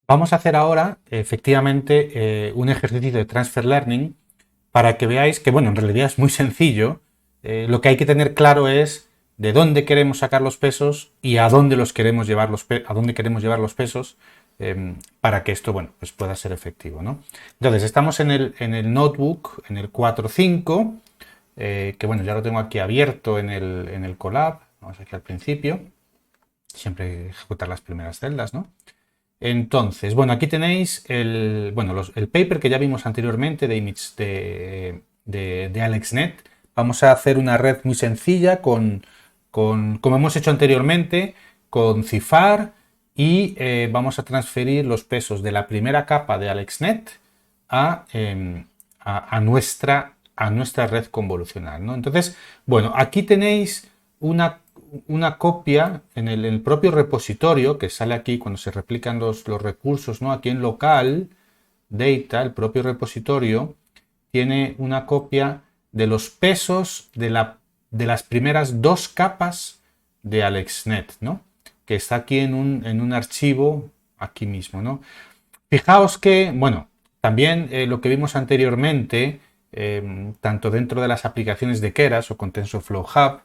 Vamos a hacer ahora, efectivamente, un ejercicio de Transfer Learning para que veáis que, bueno, en realidad es muy sencillo. Lo que hay que tener claro es de dónde queremos sacar los pesos y a dónde queremos llevar los pesos para que esto, bueno, pues pueda ser efectivo, ¿no? Entonces, estamos en el notebook, en el 4.5, que bueno, ya lo tengo aquí abierto en el Colab. Vamos aquí al principio. Siempre ejecutar las primeras celdas, ¿no? Entonces, bueno, aquí tenéis el paper que ya vimos anteriormente de image de AlexNet. Vamos a hacer una red muy sencilla como hemos hecho anteriormente, con CIFAR y vamos a transferir los pesos de la primera capa de AlexNet a nuestra red convolucional, ¿no? Entonces, bueno, aquí tenéis una copia en el propio repositorio que sale aquí cuando se replican los recursos, ¿no? Aquí en local, data, el propio repositorio, tiene una copia de los pesos de las primeras dos capas de AlexNet, ¿no? Que está aquí en un archivo aquí mismo, ¿no? Fijaos que, bueno, también lo que vimos anteriormente, tanto dentro de las aplicaciones de Keras o con TensorFlow Hub,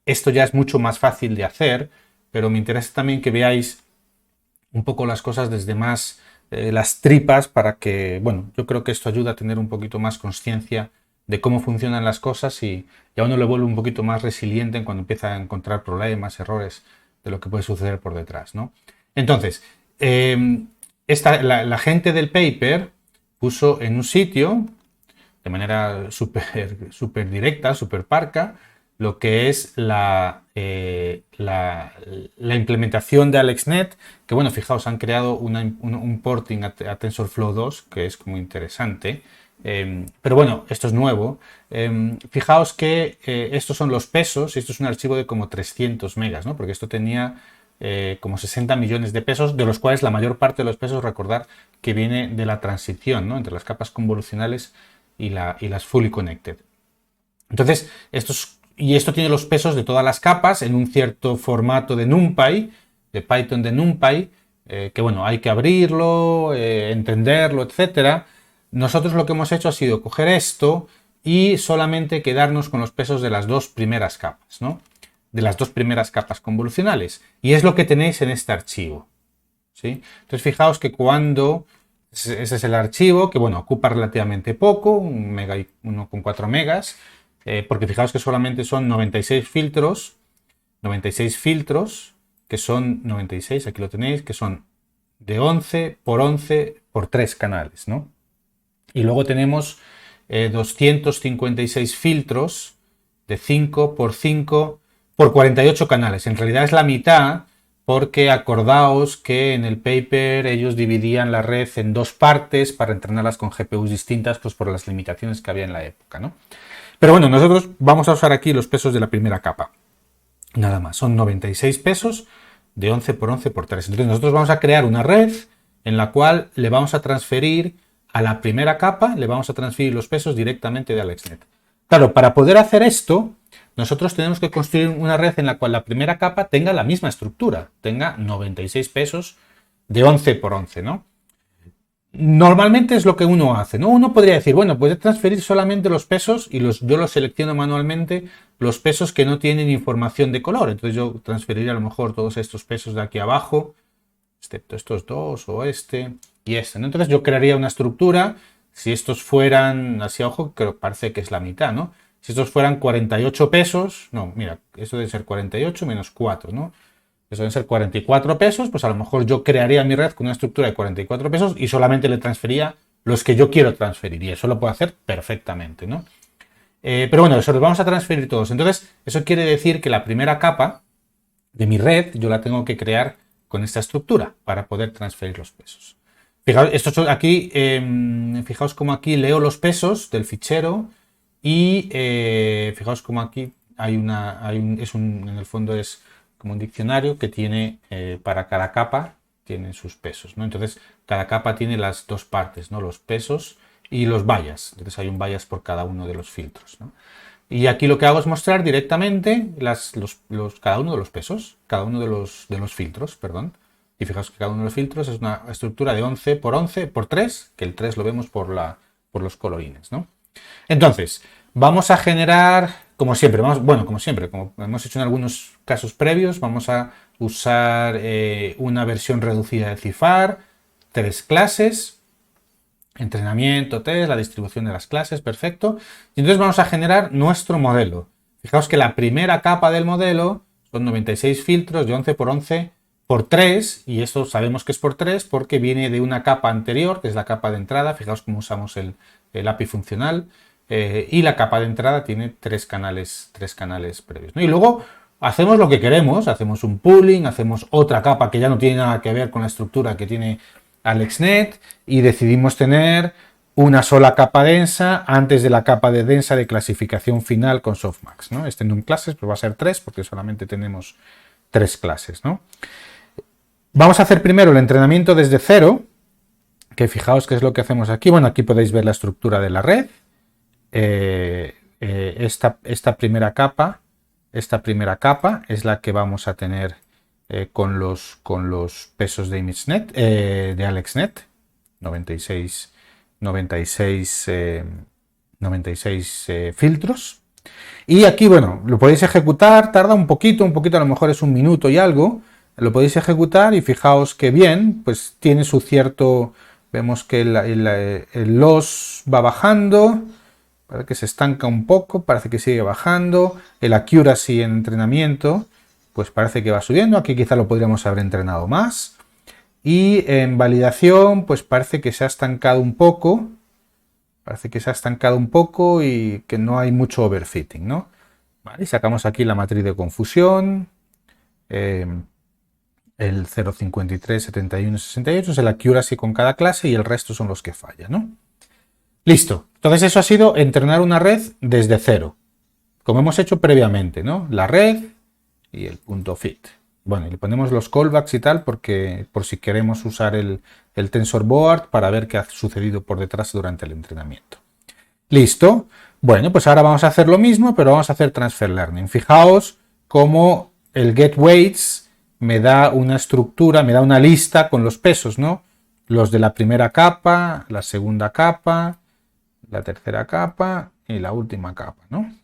esto ya es mucho más fácil de hacer, pero me interesa también que veáis un poco las cosas desde más las tripas para que, bueno, yo creo que esto ayuda a tener un poquito más conciencia de cómo funcionan las cosas y a uno le vuelve un poquito más resiliente cuando empieza a encontrar problemas, errores de lo que puede suceder por detrás, ¿no? Entonces, la gente del paper puso en un sitio, de manera súper directa, súper parca, lo que es la implementación de AlexNet, que bueno, fijaos, han creado un porting a TensorFlow 2, que es como interesante. Pero bueno, esto es nuevo. Fijaos que estos son los pesos, y esto es un archivo de como 300 megas, ¿no? Porque esto tenía como 60 millones de pesos, de los cuales la mayor parte de los pesos, recordar que viene de la transición, ¿no? Entre las capas convolucionales y las fully connected. Entonces, esto tiene los pesos de todas las capas en un cierto formato de NumPy, de Python de NumPy, que bueno, hay que abrirlo, entenderlo, etcétera. Nosotros lo que hemos hecho ha sido coger esto y solamente quedarnos con los pesos de las dos primeras capas, ¿no? De las dos primeras capas convolucionales. Y es lo que tenéis en este archivo, ¿sí? Entonces, fijaos que ese es el archivo, que bueno, ocupa relativamente poco, 1,4 megas, porque fijaos que solamente son 96 filtros, que son 96, aquí lo tenéis, que son de 11 por 3 canales, ¿no? Y luego tenemos 256 filtros de 5 por 5 por 48 canales. En realidad es la mitad, porque acordaos que en el paper ellos dividían la red en dos partes para entrenarlas con GPUs distintas, pues por las limitaciones que había en la época, ¿no? Pero bueno, nosotros vamos a usar aquí los pesos de la primera capa. Nada más, son 96 pesos de 11 por 11 por 3. Entonces nosotros vamos a crear una red en la cual le vamos a transferir a la primera capa, le vamos a transferir los pesos directamente de AlexNet. Claro, para poder hacer esto, nosotros tenemos que construir una red en la cual la primera capa tenga la misma estructura, tenga 96 pesos de 11 por 11, ¿no? Normalmente es lo que uno hace, ¿no? Uno podría decir, bueno, pues transferir solamente los pesos y yo los selecciono manualmente, los pesos que no tienen información de color. Entonces yo transferiría a lo mejor todos estos pesos de aquí abajo, excepto estos dos o este y este, ¿no? Entonces yo crearía una estructura, si estos fueran, así a ojo, que parece que es la mitad, ¿no? Si estos fueran 48 pesos, no, mira, esto debe ser 48 menos 4, ¿no? Eso deben ser 44 pesos, pues a lo mejor yo crearía mi red con una estructura de 44 pesos y solamente le transfería los que yo quiero transferir, y eso lo puedo hacer perfectamente, ¿no? Pero bueno, eso los vamos a transferir todos. Entonces, eso quiere decir que la primera capa de mi red yo la tengo que crear con esta estructura para poder transferir los pesos. Fijaos, fijaos como aquí leo los pesos del fichero y fijaos como aquí en el fondo es como un diccionario que tiene para cada capa tienen sus pesos, ¿no? Entonces, cada capa tiene las dos partes, ¿no? Los pesos y los bias. Entonces, hay un bias por cada uno de los filtros, ¿no? Y aquí lo que hago es mostrar directamente cada uno de los pesos, cada uno de los filtros, perdón. Y fijaos que cada uno de los filtros es una estructura de 11 por 11 por 3, que el 3 lo vemos por los colorines, ¿no? Entonces, vamos a generar, como siempre, como hemos hecho en algunos casos previos, vamos a usar una versión reducida de CIFAR, 3 clases, entrenamiento, test, la distribución de las clases, perfecto. Y entonces vamos a generar nuestro modelo. Fijaos que la primera capa del modelo son 96 filtros de 11 por 11 por 3, y esto sabemos que es por 3 porque viene de una capa anterior, que es la capa de entrada. Fijaos cómo usamos el API funcional, y la capa de entrada tiene tres canales previos, ¿no? Y luego hacemos lo que queremos, hacemos un pooling, hacemos otra capa que ya no tiene nada que ver con la estructura que tiene AlexNet, y decidimos tener una sola capa densa antes de la capa de densa de clasificación final con Softmax, ¿no? Este NUM clases pues va a ser 3 porque solamente tenemos 3 clases, ¿no? Vamos a hacer primero el entrenamiento desde cero, que fijaos qué es lo que hacemos aquí. Bueno, aquí podéis ver la estructura de la red. Esta primera capa es la que vamos a tener con los pesos de ImageNet, de AlexNet, 96 filtros. Y aquí, bueno, lo podéis ejecutar, tarda un poquito, a lo mejor es un minuto y algo. Lo podéis ejecutar y fijaos que bien, pues tiene su cierto, vemos que el loss va bajando. Parece que se estanca un poco, parece que sigue bajando. El accuracy en entrenamiento, pues parece que va subiendo. Aquí quizá lo podríamos haber entrenado más. Y en validación, pues parece que se ha estancado un poco. Y que no hay mucho overfitting, ¿no? Vale, y sacamos aquí la matriz de confusión. El 0,53, 71, 68 es el accuracy con cada clase y el resto son los que fallan, ¿no? Listo. Entonces eso ha sido entrenar una red desde cero, como hemos hecho previamente, ¿no? La red y el punto fit. Bueno, y le ponemos los callbacks y tal porque por si queremos usar el TensorBoard para ver qué ha sucedido por detrás durante el entrenamiento. Listo. Bueno, pues ahora vamos a hacer lo mismo, pero vamos a hacer transfer learning. Fijaos cómo el getWeights me da una estructura, me da una lista con los pesos, ¿no? Los de la primera capa, la segunda capa, la tercera capa y la última capa, ¿no?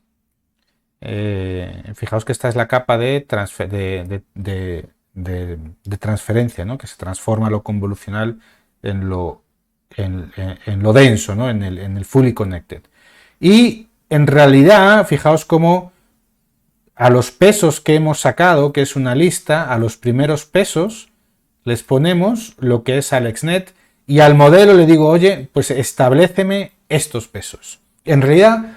Fijaos que esta es la capa de transferencia, ¿no? Que se transforma lo convolucional en lo denso, ¿no? En el fully connected. Y en realidad, fijaos cómo a los pesos que hemos sacado, que es una lista, a los primeros pesos les ponemos lo que es AlexNet y al modelo le digo, oye, pues establéceme estos pesos. En realidad,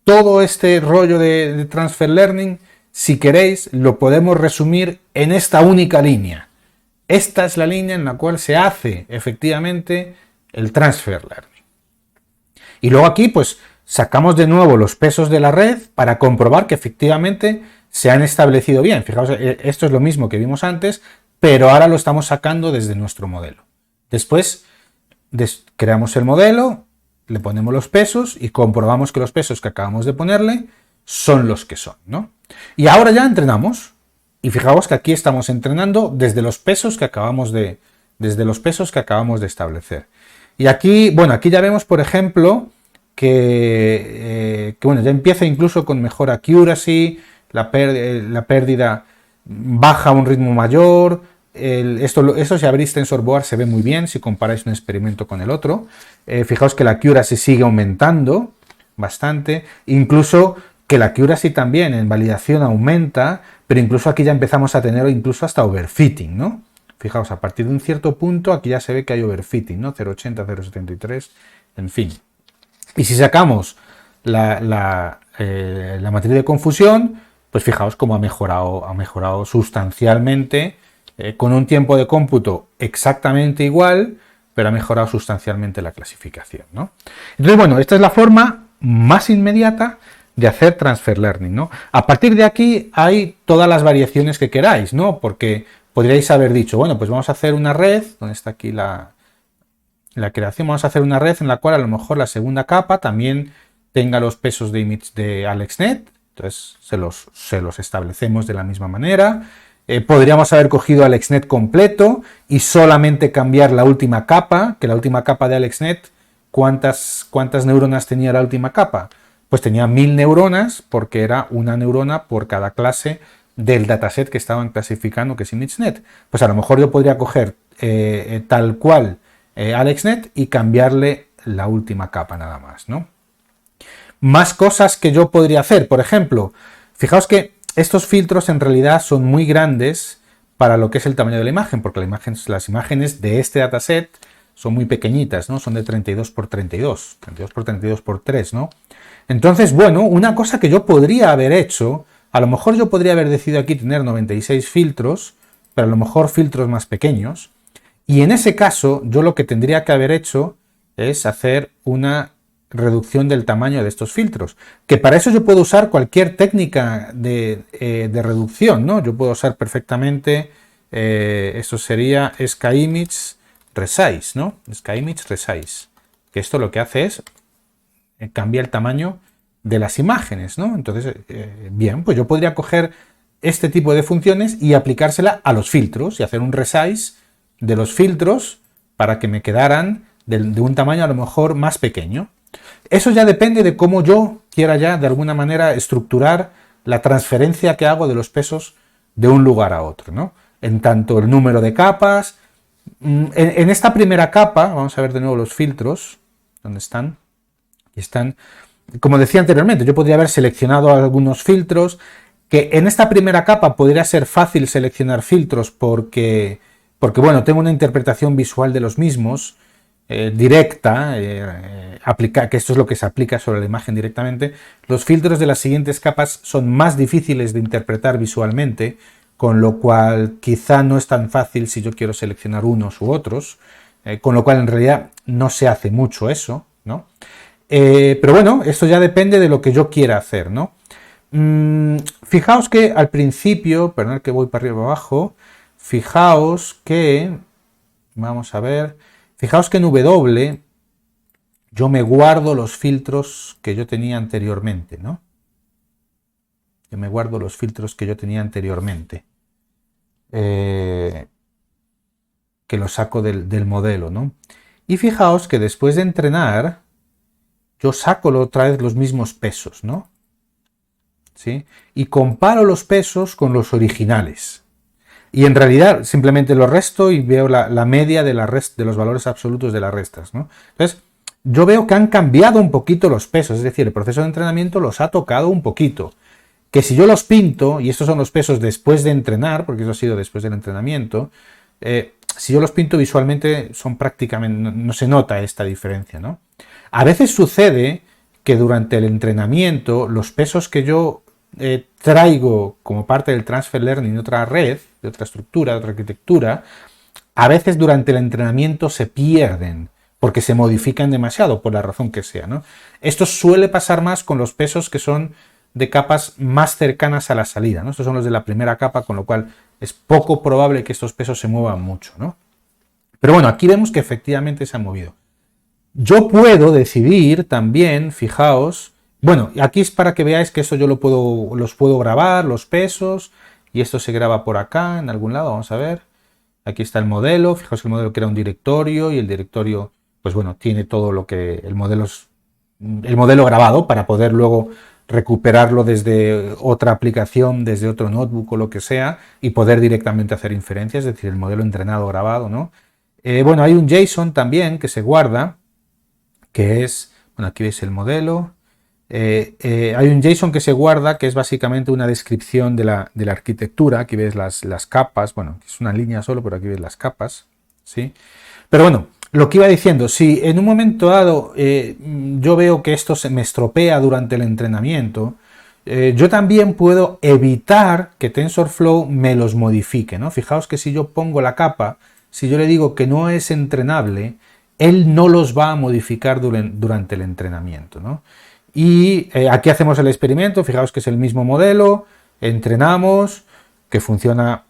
todo este rollo de transfer learning, si queréis, lo podemos resumir en esta única línea. Esta es la línea en la cual se hace efectivamente el transfer learning. Y luego aquí, pues, sacamos de nuevo los pesos de la red para comprobar que efectivamente se han establecido bien. Fijaos, esto es lo mismo que vimos antes, pero ahora lo estamos sacando desde nuestro modelo. Después creamos el modelo, le ponemos los pesos y comprobamos que los pesos que acabamos de ponerle son los que son, ¿no? Y ahora ya entrenamos. Y fijaos que aquí estamos entrenando desde los pesos que acabamos de establecer. Y aquí, bueno, aquí ya vemos, por ejemplo, que bueno, ya empieza incluso con mejor accuracy, la pérdida baja a un ritmo mayor. Esto si abrís TensorBoard se ve muy bien si comparáis un experimento con el otro. Fijaos que la accuracy sigue aumentando bastante, incluso que la accuracy también en validación aumenta, pero incluso aquí ya empezamos a tener incluso hasta overfitting, ¿no? Fijaos, a partir de un cierto punto aquí ya se ve que hay overfitting, ¿no? 0,80, 0,73, en fin. Y si sacamos la matriz de confusión, pues fijaos cómo ha mejorado sustancialmente, con un tiempo de cómputo exactamente igual, pero ha mejorado sustancialmente la clasificación, ¿no? Entonces, bueno, esta es la forma más inmediata de hacer transfer learning, ¿no? A partir de aquí hay todas las variaciones que queráis, ¿no? Porque podríais haber dicho, bueno, pues vamos a hacer una red, donde está aquí la creación, vamos a hacer una red en la cual a lo mejor la segunda capa también tenga los pesos de image de AlexNet, entonces se los establecemos de la misma manera. Podríamos haber cogido AlexNet completo y solamente cambiar la última capa, que la última capa de AlexNet, ¿cuántas neuronas tenía la última capa? Pues tenía 1000 neuronas, porque era una neurona por cada clase del dataset que estaban clasificando, que es ImageNet. Pues a lo mejor yo podría coger tal cual AlexNet y cambiarle la última capa nada más, ¿no? Más cosas que yo podría hacer, por ejemplo, fijaos que estos filtros en realidad son muy grandes para lo que es el tamaño de la imagen, porque las imágenes de este dataset son muy pequeñitas, ¿no? Son de 32 por 32, 32 por 32 por 3, ¿no? Entonces, bueno, una cosa que yo podría haber hecho, a lo mejor yo podría haber decidido aquí tener 96 filtros, pero a lo mejor filtros más pequeños, y en ese caso yo lo que tendría que haber hecho es hacer una reducción del tamaño de estos filtros, que para eso yo puedo usar cualquier técnica de reducción, ¿no? Yo puedo usar perfectamente, esto sería SkyImage Resize, ¿no? SkyImage Resize, que esto lo que hace es cambia el tamaño de las imágenes, ¿no? Entonces, bien, pues yo podría coger este tipo de funciones y aplicársela a los filtros y hacer un resize de los filtros para que me quedaran de un tamaño a lo mejor más pequeño. Eso ya depende de cómo yo quiera ya de alguna manera estructurar la transferencia que hago de los pesos de un lugar a otro, ¿no? En tanto el número de capas. En esta primera capa, vamos a ver de nuevo los filtros, ¿dónde están? Aquí están. Como decía anteriormente, yo podría haber seleccionado algunos filtros, que en esta primera capa podría ser fácil seleccionar filtros porque bueno, tengo una interpretación visual de los mismos, directa, que esto es lo que se aplica sobre la imagen directamente. Los filtros de las siguientes capas son más difíciles de interpretar visualmente, con lo cual quizá no es tan fácil si yo quiero seleccionar unos u otros, con lo cual en realidad no se hace mucho eso, ¿no? Pero bueno, esto ya depende de lo que yo quiera hacer, ¿no? Fijaos que al principio, perdón que voy para arriba y abajo, fijaos que, vamos a ver, fijaos que en W yo me guardo los filtros que yo tenía anteriormente, ¿no? Yo me guardo los filtros que yo tenía anteriormente, que los saco del modelo, ¿no? Y fijaos que después de entrenar, yo saco otra vez los mismos pesos, ¿no? ¿Sí? Y comparo los pesos con los originales. Y en realidad simplemente lo resto y veo la media de los valores absolutos de las restas, ¿no? Entonces, yo veo que han cambiado un poquito los pesos, es decir, el proceso de entrenamiento los ha tocado un poquito. Que si yo los pinto, y estos son los pesos después de entrenar, porque eso ha sido después del entrenamiento, si yo los pinto visualmente son prácticamente, no se nota esta diferencia, ¿no? A veces sucede que durante el entrenamiento los pesos que yo traigo como parte del transfer learning de otra red, de otra estructura, de otra arquitectura, a veces durante el entrenamiento se pierden porque se modifican demasiado por la razón que sea, ¿no? Esto suele pasar más con los pesos que son de capas más cercanas a la salida, ¿no? Estos son los de la primera capa, con lo cual es poco probable que estos pesos se muevan mucho, ¿no? Pero bueno, aquí vemos que efectivamente se han movido. Yo puedo decidir también, fijaos, bueno, aquí es para que veáis que esto yo los puedo grabar, los pesos, y esto se graba por acá, en algún lado, vamos a ver. Aquí está el modelo, fijaos que el modelo crea un directorio, y el directorio, pues bueno, tiene todo lo que el modelo grabado para poder luego recuperarlo desde otra aplicación, desde otro notebook o lo que sea, y poder directamente hacer inferencias, es decir, el modelo entrenado grabado, ¿no? Bueno, hay un JSON también que se guarda, que es, bueno, aquí veis el modelo, hay un JSON que se guarda, que es básicamente una descripción de la arquitectura. Aquí ves las capas, bueno, es una línea solo, pero aquí ves las capas, ¿sí? Pero bueno, lo que iba diciendo, si en un momento dado yo veo que esto se me estropea durante el entrenamiento, yo también puedo evitar que TensorFlow me los modifique, ¿no? Fijaos que si yo pongo la capa, si yo le digo que no es entrenable, él no los va a modificar durante el entrenamiento, ¿no? Y aquí hacemos el experimento, fijaos que es el mismo modelo, entrenamos, que funciona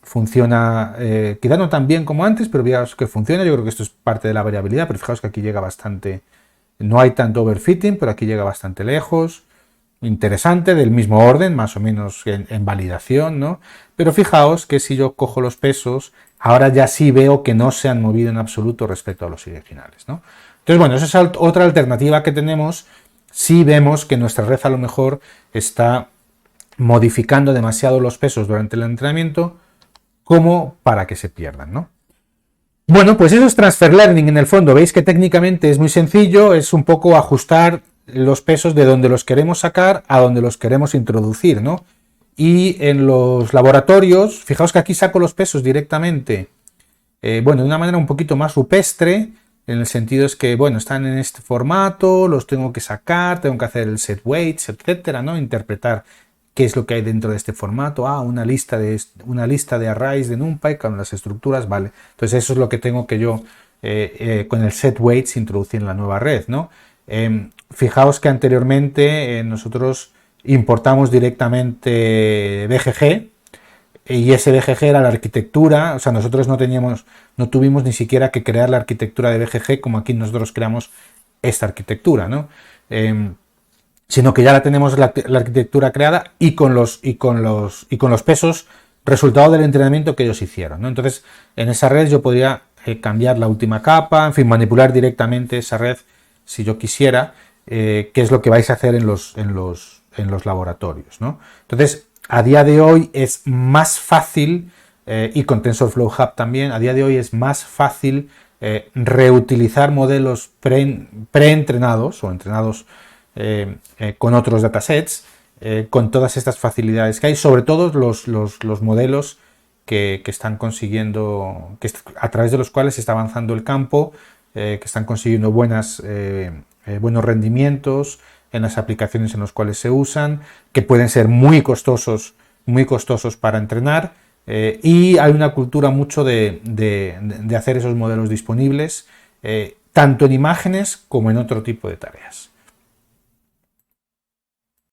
funciona, quizá no tan bien como antes, pero fijaos que funciona. Yo creo que esto es parte de la variabilidad, pero fijaos que aquí llega bastante, no hay tanto overfitting, pero aquí llega bastante lejos. Interesante, del mismo orden, más o menos en validación, ¿no? Pero fijaos que si yo cojo los pesos, ahora ya sí veo que no se han movido en absoluto respecto a los originales, ¿no? Entonces, bueno, esa es otra alternativa que tenemos si vemos que nuestra red a lo mejor está modificando demasiado los pesos durante el entrenamiento como para que se pierdan, ¿no? Bueno, pues eso es transfer learning en el fondo. Veis que técnicamente es muy sencillo, es un poco ajustar los pesos de donde los queremos sacar a donde los queremos introducir, ¿no? Y en los laboratorios, fijaos que aquí saco los pesos directamente, bueno, de una manera un poquito más rupestre, en el sentido es que, bueno, están en este formato, los tengo que sacar, tengo que hacer el set weights, etcétera, ¿no? Interpretar qué es lo que hay dentro de este formato. Una lista de arrays de NumPy con las estructuras, vale. Entonces eso es lo que tengo que yo con el set weights introducir en la nueva red, ¿no? Fijaos que anteriormente nosotros importamos directamente BGG y ese BGG era la arquitectura, o sea, nosotros no tuvimos ni siquiera que crear la arquitectura de BGG como aquí nosotros creamos esta arquitectura, ¿no? Sino que ya la tenemos la arquitectura creada y con los pesos resultado del entrenamiento que ellos hicieron, ¿no? Entonces, en esa red yo podría cambiar la última capa, en fin, manipular directamente esa red si yo quisiera, que es lo que vais a hacer en los laboratorios, ¿no? Entonces, a día de hoy es más fácil, y con TensorFlow Hub también, a día de hoy es más fácil reutilizar modelos preentrenados o entrenados con otros datasets, con todas estas facilidades que hay, sobre todo los modelos que están consiguiendo, a través de los cuales se está avanzando el campo, que están consiguiendo buenos rendimientos en las aplicaciones en las cuales se usan, que pueden ser muy costosos para entrenar, y hay una cultura mucho de hacer esos modelos disponibles, tanto en imágenes como en otro tipo de tareas.